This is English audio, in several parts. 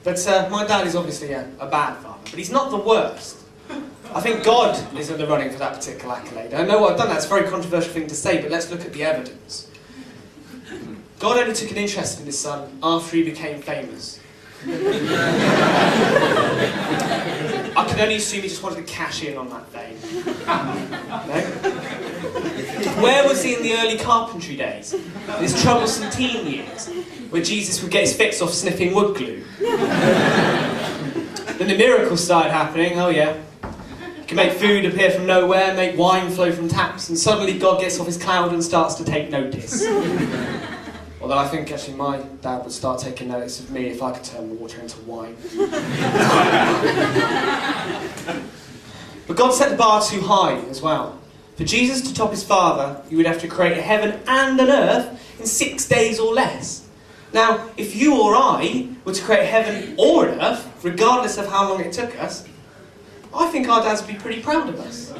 But my dad is obviously a bad father, but he's not the worst. I think God is in the running for that particular accolade. I know what I've done, that's a very controversial thing to say, but let's look at the evidence. God only took an interest in his son after he became famous. I can only assume he just wanted to cash in on that fame. No? Where was he in the early carpentry days? In his troublesome teen years, where Jesus would get his fix off sniffing wood glue? Then the miracles started happening, oh yeah. He can make food appear from nowhere, make wine flow from taps, and suddenly God gets off his cloud and starts to take notice. Although I think actually my dad would start taking notice of me if I could turn the water into wine. But God set the bar too high as well. For Jesus to top his Father, he would have to create a heaven and an earth in 6 days or less. Now, if you or I were to create heaven or an earth, regardless of how long it took us, I think our dads would be pretty proud of us.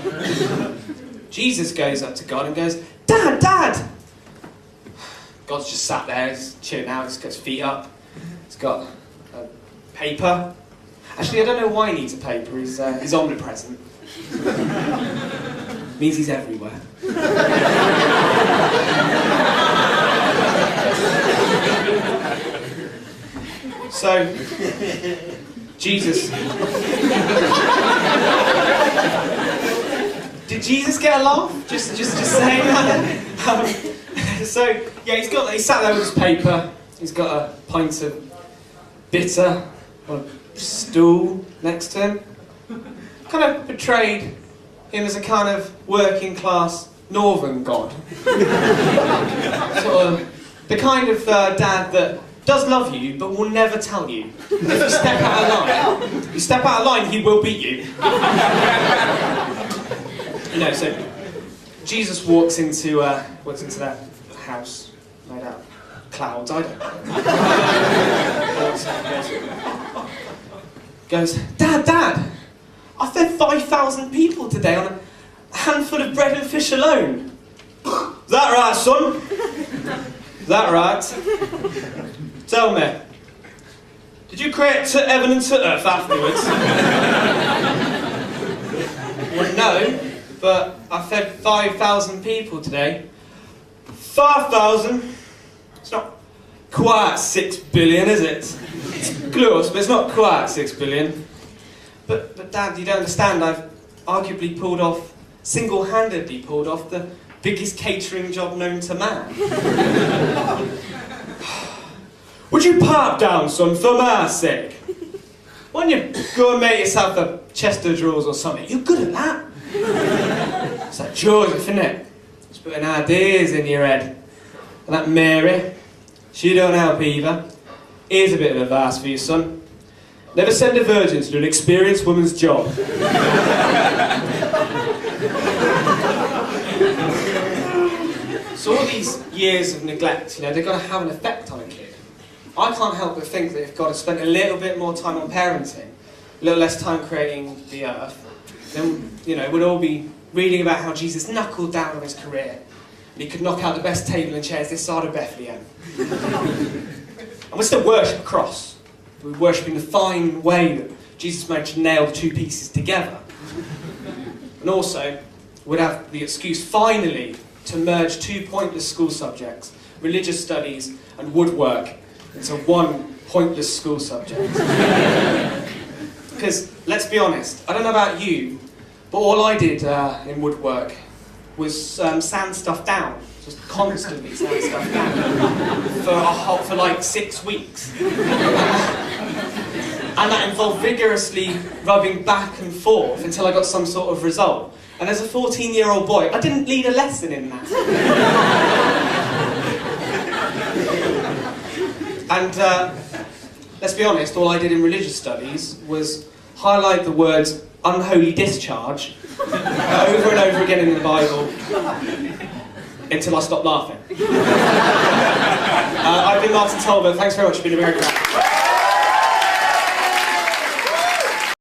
Jesus goes up to God and goes, "Dad, Dad!" God's just sat there, he's chilling out, he's got his feet up, he's got paper. Actually, I don't know why he needs a paper, he's omnipresent. Means he's everywhere. So, Jesus. Did Jesus get a laugh? Just saying that. So, yeah, he's sat there with his paper, he's got a pint of bitter on a stool next to him. Kind of portrayed him as a kind of working class northern god. Sort of the kind of dad that does love you but will never tell you. If you step out of line, he will beat you. So Jesus walks into that house made out of clouds, I don't know. Goes, "Dad, I fed 5,000 people today on a handful of bread and fish alone." "Is that right, son? Is that right? Tell me, did you create evidence to earth afterwards?" "Well, no, but I fed 5,000 people today." 5,000? It's not quite 6 billion, is it? It's close, but it's not quite 6 billion. But Dad, you don't understand, I've arguably single-handedly pulled off the biggest catering job known to man. "Would you pipe down, son, for my sake? Why don't you go and make yourself a chest of drawers or something? You're good at that." It's like Joseph, isn't it? Just putting ideas in your head. And that Mary, she don't help either. Here's a bit of advice for you, son. Never send a virgin to do an experienced woman's job. So all these years of neglect, they're going to have an effect on a kid. I can't help but think that if God had spent a little bit more time on parenting, a little less time creating the earth, then, we'd all be reading about how Jesus knuckled down on his career. And he could knock out the best table and chairs this side of Bethlehem. And we still worship a cross. We're worshipping the fine way that Jesus managed to nail the two pieces together. And also, we'd have the excuse finally to merge two pointless school subjects, religious studies and woodwork, into one pointless school subject. Because, let's be honest, I don't know about you, but all I did in woodwork was sand stuff down. Just constantly sand stuff down. For like 6 weeks. And that involved vigorously rubbing back and forth until I got some sort of result. And as a 14-year-old boy, I didn't lead a lesson in that. And let's be honest, all I did in religious studies was highlight the words "unholy discharge" over and over again in the Bible until I stopped laughing. I've been Martin Talbot, thanks very much for being a very great.